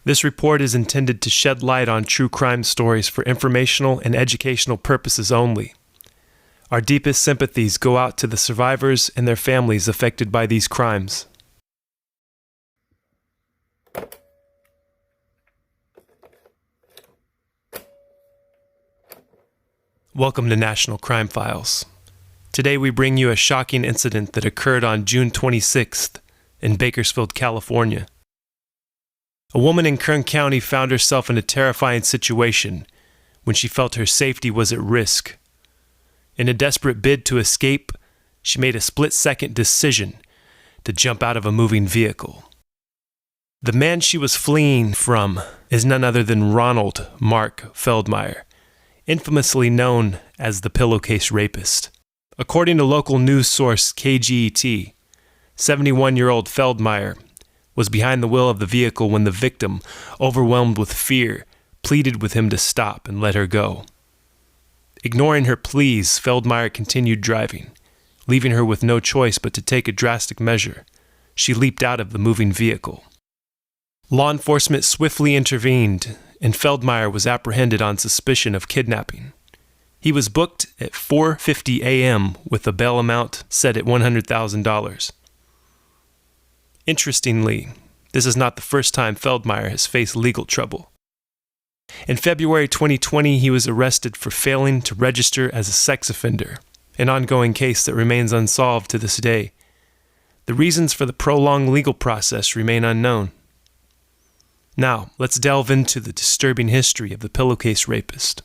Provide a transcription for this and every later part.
This report is intended to shed light on true crime stories for informational and educational purposes only. Our deepest sympathies go out to the survivors and their families affected by these crimes. Welcome to National Crime Files. Today we bring you a shocking incident that occurred on June 26th in Bakersfield, California. A woman in Kern County found herself in a terrifying situation when she felt her safety was at risk. In a desperate bid to escape, she made a split-second decision to jump out of a moving vehicle. The man she was fleeing from is none other than Ronald Mark Feldmeyer, infamously known as the Pillowcase Rapist. According to local news source KGET, 71-year-old Feldmeyer was behind the wheel of the vehicle when the victim, overwhelmed with fear, pleaded with him to stop and let her go. Ignoring her pleas, Feldmeyer continued driving, leaving her with no choice but to take a drastic measure. She leaped out of the moving vehicle. Law enforcement swiftly intervened, and Feldmeyer was apprehended on suspicion of kidnapping. He was booked at 4:50 a.m. with a bail amount set at $100,000. Interestingly, this is not the first time Feldmeyer has faced legal trouble. In February 2020, he was arrested for failing to register as a sex offender, an ongoing case that remains unsolved to this day. The reasons for the prolonged legal process remain unknown. Now, let's delve into the disturbing history of the Pillowcase Rapist.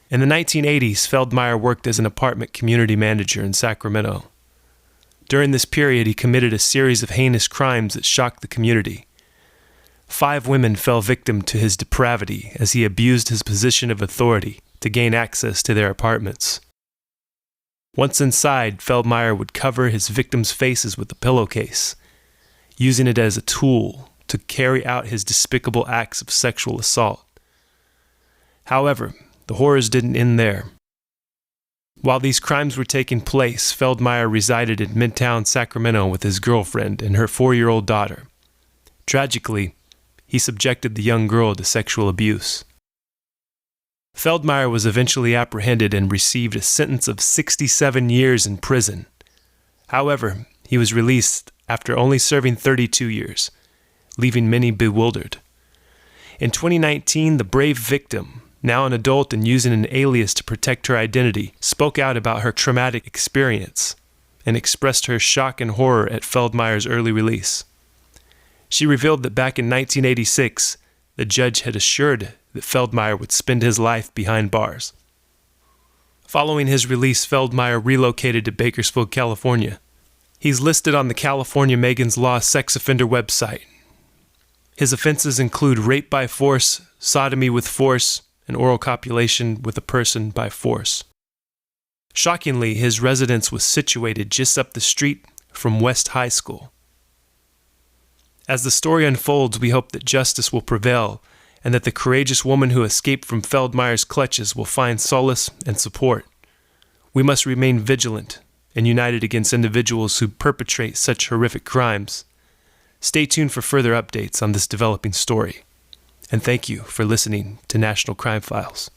In the 1980s, Feldmeyer worked as an apartment community manager in Sacramento. During this period, he committed a series of heinous crimes that shocked the community. 5 women fell victim to his depravity as he abused his position of authority to gain access to their apartments. Once inside, Feldmeyer would cover his victims' faces with a pillowcase, using it as a tool to carry out his despicable acts of sexual assault. However, the horrors didn't end there. While these crimes were taking place, Feldmeyer resided in Midtown Sacramento with his girlfriend and her 4-year-old daughter. Tragically, he subjected the young girl to sexual abuse. Feldmeyer was eventually apprehended and received a sentence of 67 years in prison. However, he was released after only serving 32 years, leaving many bewildered. In 2019, the brave victim, now an adult and using an alias to protect her identity, spoke out about her traumatic experience and expressed her shock and horror at Feldmeyer's early release. She revealed that back in 1986, the judge had assured that Feldmeyer would spend his life behind bars. Following his release, Feldmeyer relocated to Bakersfield, California. He's listed on the California Megan's Law sex offender website. His offenses include rape by force, sodomy with force, and oral copulation with a person by force. Shockingly, his residence was situated just up the street from West High School. As the story unfolds, we hope that justice will prevail and that the courageous woman who escaped from Feldmeyer's clutches will find solace and support. We must remain vigilant and united against individuals who perpetrate such horrific crimes. Stay tuned for further updates on this developing story. And thank you for listening to National Crime Files.